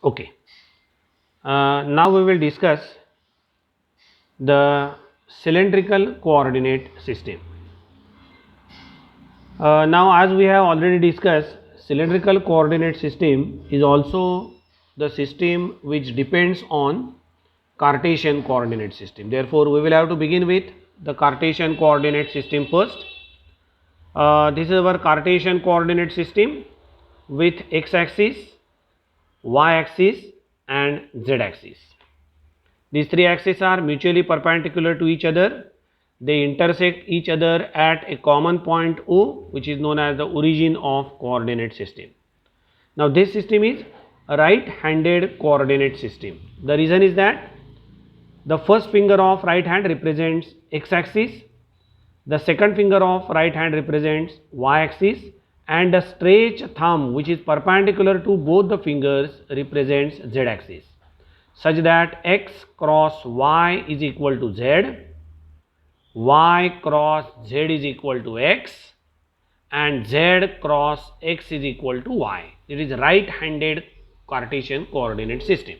Okay. Now we will discuss the cylindrical coordinate system. Now, as we have already discussed, cylindrical coordinate system is also the system which depends on Cartesian coordinate system. Therefore, we will have to begin with the Cartesian coordinate system first. This is our Cartesian coordinate system with x-axis, y-axis and z-axis. These three axes are mutually perpendicular to each other. They intersect each other at a common point O, which is known as the origin of coordinate system. Now, this system is a right-handed coordinate system. The reason is that the first finger of right hand represents x-axis, the second finger of right hand represents y-axis, and the stretch thumb, which is perpendicular to both the fingers, represents z-axis, such that x cross y is equal to z, y cross z is equal to x, and z cross x is equal to y. It is right-handed Cartesian coordinate system.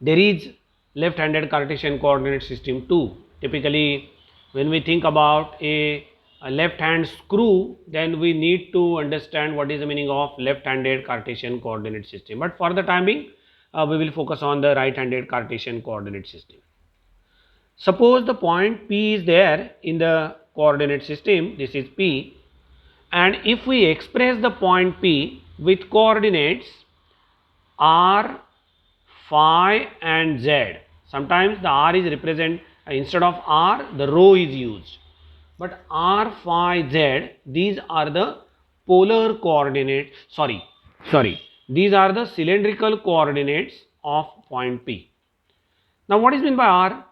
There is left-handed Cartesian coordinate system too. Typically, when we think about a left hand screw, then we need to understand what is the meaning of left-handed Cartesian coordinate system. But for the time being, we will focus on the right-handed Cartesian coordinate system. Suppose the point P is there in the coordinate system, this is P, and if we express the point P with coordinates r, phi and z, sometimes the r is represent instead of r the rho is used, but r, phi, z, these are the polar coordinates, these are the cylindrical coordinates of point P. Now, what is meant by r?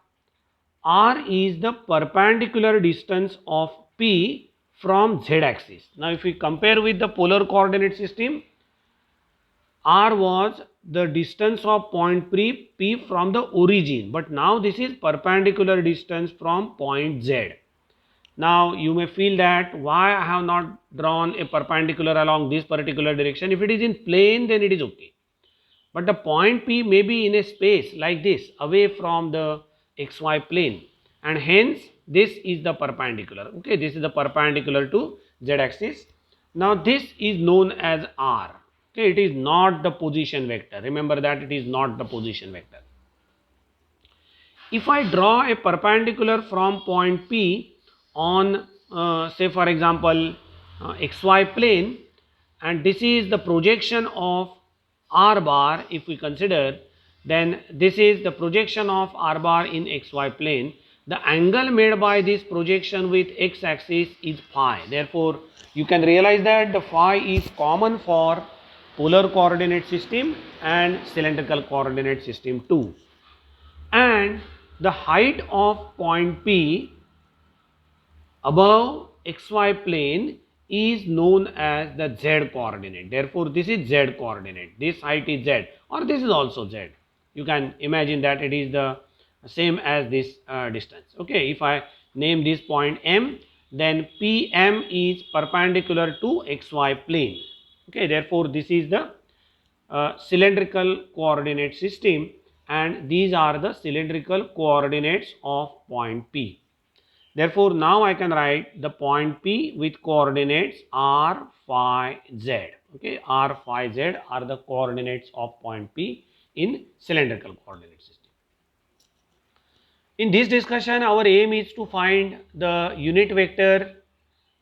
R is the perpendicular distance of P from z axis. Now, if we compare with the polar coordinate system, R was the distance of point P from the origin, but now this is perpendicular distance from point Z. Now, you may feel that why I have not drawn a perpendicular along this particular direction. If it is in plane, then it is okay. But the point P may be in a space like this away from the xy plane, and hence this is the perpendicular. Okay, this is the perpendicular to z axis. Now, this is known as r. Okay, it is not the position vector. Remember that it is not the position vector. If I draw a perpendicular from point P on say for example xy plane, and this is the projection of r bar, if we consider, then this is the projection of r bar in xy plane. The angle made by this projection with x axis is phi. Therefore, you can realize that the phi is common for polar coordinate system and cylindrical coordinate system too. And the height of point P above xy plane is known as the z coordinate. Therefore, this is z coordinate. This height is z, or this is also z. You can imagine that it is the same as this distance. Okay, if I name this point M, then PM is perpendicular to xy plane. Okay, therefore, this is the cylindrical coordinate system, and these are the cylindrical coordinates of point P. Therefore, now I can write the point P with coordinates r, phi, z. Okay, r, phi, z are the coordinates of point P in cylindrical coordinate system. In this discussion, our aim is to find the unit vector,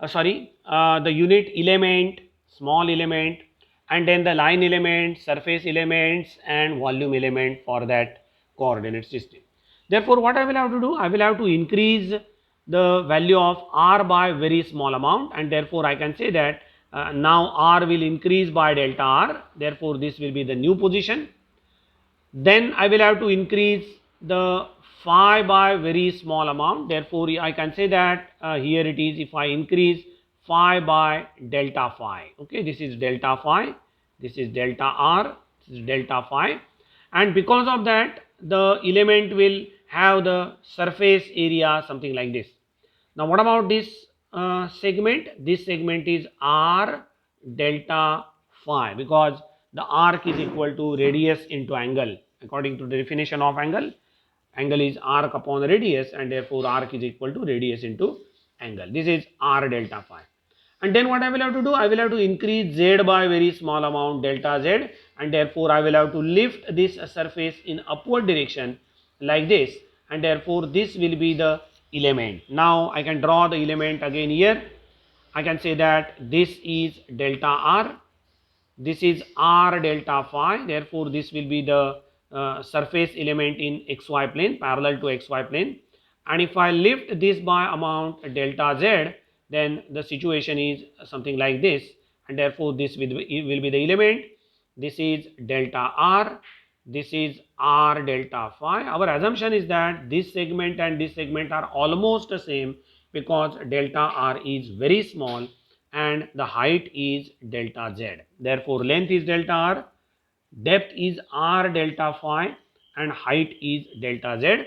the unit element, small element, and then the line element, surface elements and volume element for that coordinate system. Therefore, what I will have to do? I will have to increase the value of r by very small amount, and therefore I can say that now r will increase by delta r. Therefore, this will be the new position. Then I will have to increase the phi by very small amount. Therefore, I can say that here it is, if I increase phi by delta phi. Okay, this is delta phi, this is delta r, this is delta phi, and because of that the element will have the surface area something like this. Now, what about this segment? This segment is r delta phi, because the arc is equal to radius into angle. According to the definition of angle, angle is arc upon radius, and therefore arc is equal to radius into angle. This is r delta phi. And then what I will have to do? I will have to increase z by very small amount, delta z, and therefore I will have to lift this surface in upward direction like this, and therefore this will be the element. Now I can draw the element again here. I can say that this is delta r, this is r delta phi, therefore this will be the surface element in xy plane, parallel to xy plane. And if I lift this by amount delta z, then the situation is something like this, and therefore this will be the element. This is delta r, this is r delta phi. Our assumption is that this segment and this segment are almost the same, because delta r is very small and the height is delta z. Therefore length is delta r, depth is r delta phi, and height is delta z.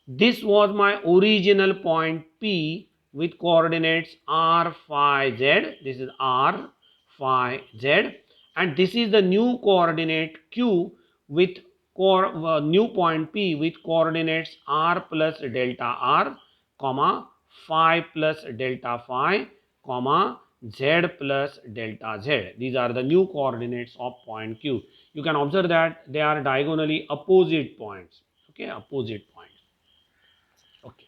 This was my original point P with coordinates r phi z. This is r phi z, and this is the new coordinate Q with new point P with coordinates r plus delta r, comma phi plus delta phi, comma z plus delta z. These are the new coordinates of point Q. You can observe that they are diagonally opposite points. Okay, opposite points. Okay.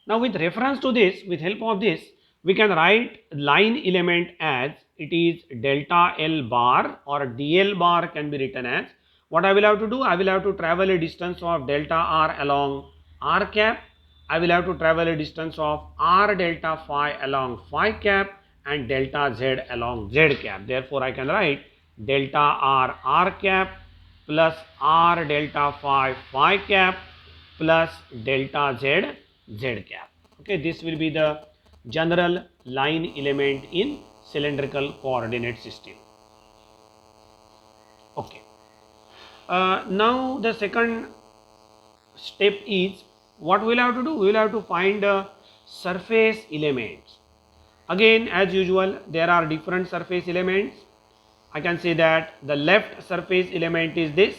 Now with reference to this, with help of this, we can write line element as it is delta L bar, or DL bar can be written as. What I will have to do? I will have to travel a distance of delta r along r cap. I will have to travel a distance of r delta phi along phi cap, and delta z along z cap. Therefore I can write delta r r cap plus r delta phi phi cap plus delta z z cap. Okay, this will be the general line element in cylindrical coordinate system. Okay. Now the second step is, what we will have to do? We will have to find surface elements. Again, as usual, there are different surface elements. I can say that the left surface element is this,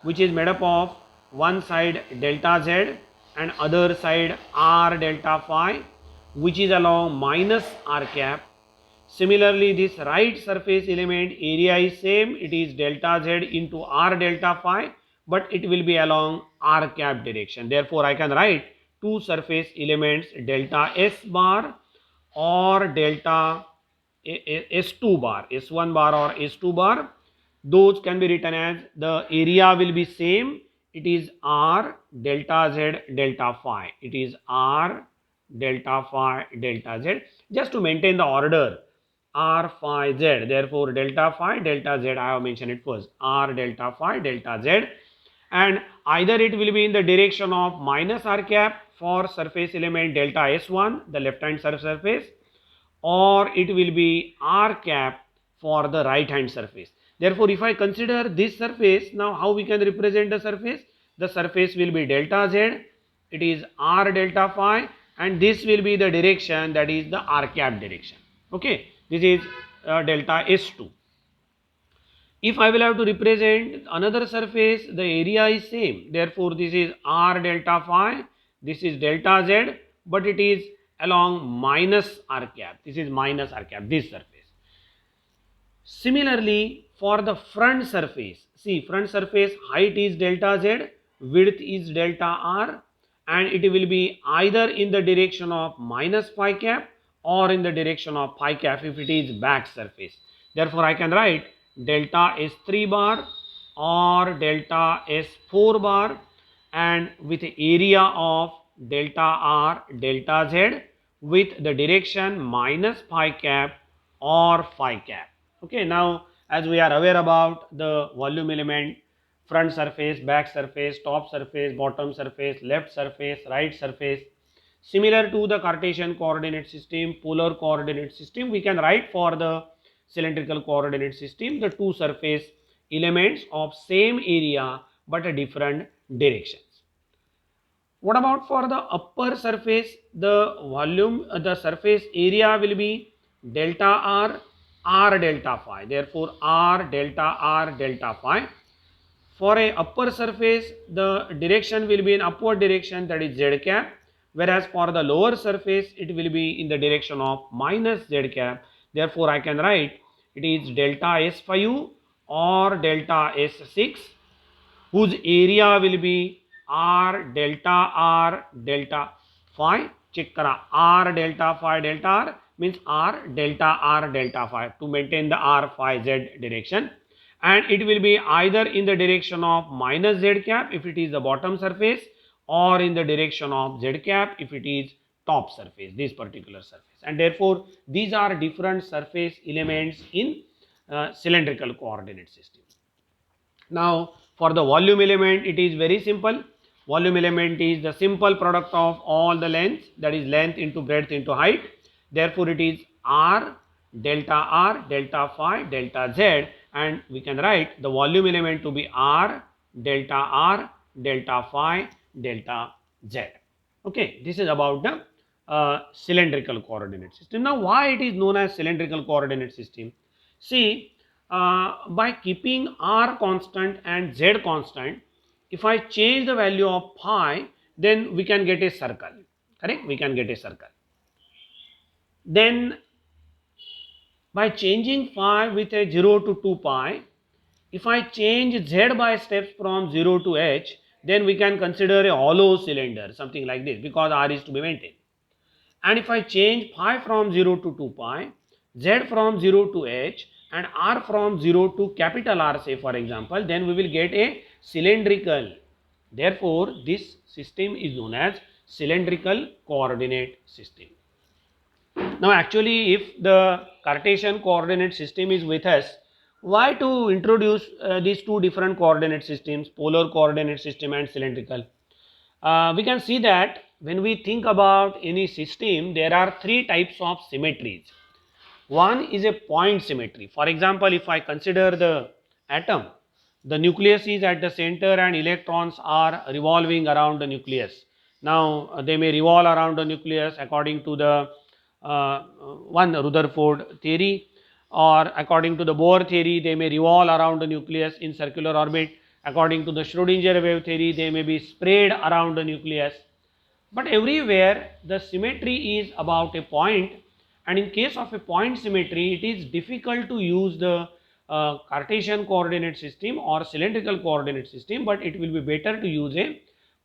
which is made up of one side delta z and other side r delta phi, which is along minus r cap. Similarly, this right surface element area is same, it is delta z into r delta phi, but it will be along r cap direction. Therefore I can write two surface elements, delta s bar or delta s2 bar, s1 bar or s2 bar. Those can be written as, the area will be same, it is r delta z delta phi, it is r delta phi delta z, just to maintain the order, r phi z. Therefore delta phi delta z, I have mentioned it first, r delta phi delta z, and either it will be in the direction of minus r cap for surface element delta s1, the left hand surface, or it will be r cap for the right hand surface. Therefore if I consider this surface, now how we can represent the surface? The surface will be delta z, it is r delta phi, and this will be the direction, that is the r cap direction. Okay, this is delta s2. If I will have to represent another surface, the area is same, therefore this is r delta phi, this is delta z, but it is along minus r cap, this is minus r cap, this surface. Similarly for the front surface, see, front surface height is delta z, width is delta r, and it will be either in the direction of minus phi cap or in the direction of phi cap if it is back surface. Therefore I can write delta s3 bar or delta s4 bar, and with area of delta r delta z with the direction minus phi cap or phi cap. Okay, now as we are aware about the volume element, front surface, back surface, top surface, bottom surface, left surface, right surface, similar to the Cartesian coordinate system, polar coordinate system, we can write for the cylindrical coordinate system the two surface elements of same area but a different directions. What about for the upper surface? The volume, the surface area will be delta r, r delta phi. Therefore, r delta phi. For a upper surface, the direction will be in upward direction, that is z cap, whereas for the lower surface, it will be in the direction of minus z cap. Therefore, I can write it is delta s phi u or delta s6, whose area will be r delta phi. Check kara, r delta phi delta r means r delta phi to maintain the r phi z direction, and it will be either in the direction of minus z cap if it is the bottom surface, or in the direction of z cap if it is top surface, this particular surface. And therefore, these are different surface elements in cylindrical coordinate system. Now, for the volume element, it is very simple. Volume element is the simple product of all the lengths, that is length into breadth into height. Therefore, it is r delta phi delta z, and we can write the volume element to be r delta phi delta z. Okay, this is about the cylindrical coordinate system. Now, why it is known as cylindrical coordinate system? See, by keeping r constant and z constant, if I change the value of phi, then we can get a circle, correct? We can get a circle. Then by changing phi with a 0 to 2 pi, if I change z by steps from 0 to h, then we can consider a hollow cylinder, something like this, because r is to be maintained. And if I change phi from 0 to 2 pi, z from 0 to h, and r from 0 to capital R, say for example, then we will get a cylindrical. Therefore, this system is known as cylindrical coordinate system. Now, actually, if the Cartesian coordinate system is with us, why to introduce these two different coordinate systems, polar coordinate system and cylindrical? We can see that when we think about any system, there are three types of symmetries. One is a point symmetry. For example, if I consider the atom, the nucleus is at the center and electrons are revolving around the nucleus. Now, they may revolve around the nucleus according to the one Rutherford theory, or according to the Bohr theory, they may revolve around the nucleus in circular orbit. According to the Schrodinger wave theory, they may be spread around the nucleus. But everywhere the symmetry is about a point, and in case of a point symmetry, it is difficult to use the Cartesian coordinate system or cylindrical coordinate system, but it will be better to use a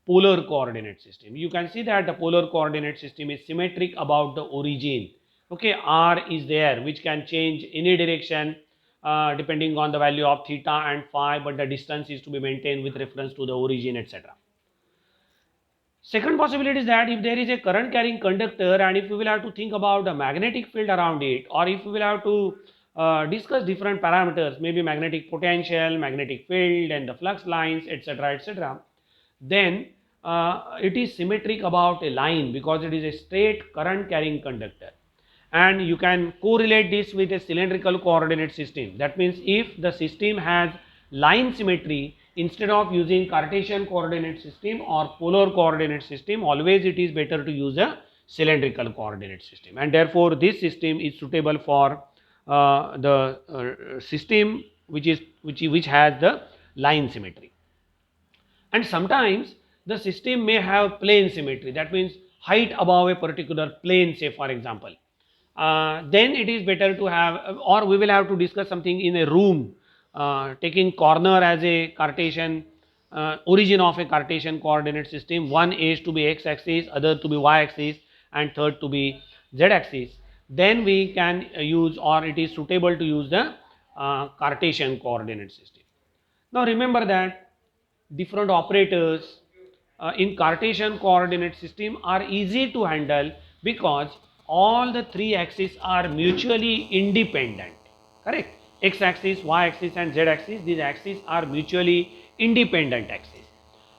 polar coordinate system. You can see that the polar coordinate system is symmetric about the origin. Okay, r is there which can change any direction depending on the value of theta and phi, but the distance is to be maintained with reference to the origin, etc. Second possibility is that if there is a current carrying conductor, and if we will have to think about the magnetic field around it, or if we will have to discuss different parameters, maybe magnetic potential, magnetic field, and the flux lines, etc., etc., then it is symmetric about a line because it is a straight current carrying conductor. And you can correlate this with a cylindrical coordinate system. That means if the system has line symmetry, instead of using Cartesian coordinate system or polar coordinate system, always it is better to use a cylindrical coordinate system, and therefore this system is suitable for the system which has the line symmetry. And sometimes the system may have plane symmetry, that means height above a particular plane, say for example. Then it is better to have, or we will have to discuss something in a room, taking corner as a Cartesian origin of a Cartesian coordinate system. One is to be x axis, other to be y axis, and third to be z axis. Then we can use, or it is suitable to use the Cartesian coordinate system. Now remember that different operators in Cartesian coordinate system are easy to handle because all the three axes are mutually independent, correct? X axis, y axis and z axis, these axes are mutually independent axes.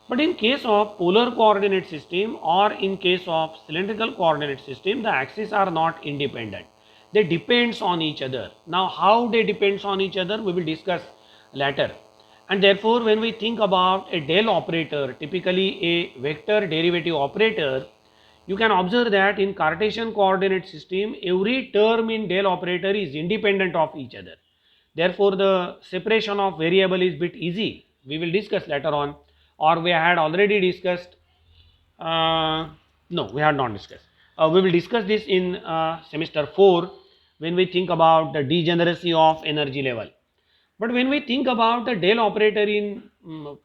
But in case of polar coordinate system or in case of cylindrical coordinate system, the axes are not independent. They depends on each other. Now how they depends on each other, we will discuss later. And therefore, when we think about a del operator, typically a vector derivative operator, you can observe that in Cartesian coordinate system, every term in del operator is independent of each other. Therefore, the separation of variable is bit easy. We will discuss later on, or we had already discussed. No, we had not discussed. We will discuss this in semester 4 when we think about the degeneracy of energy level. But when we think about the del operator in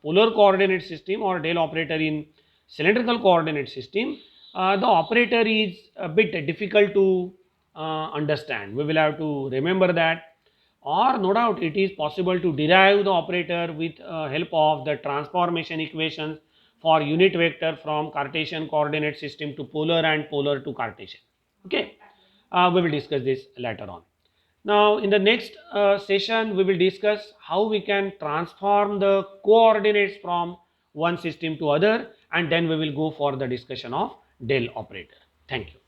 polar coordinate system or del operator in cylindrical coordinate system, the operator is a bit difficult to understand. We will have to remember that, or no doubt it is possible to derive the operator with help of the transformation equations for unit vector from Cartesian coordinate system to polar and polar to Cartesian. Okay, we will discuss this later on. Now in the next session we will discuss how we can transform the coordinates from one system to other, and then we will go for the discussion of del operator. Thank you.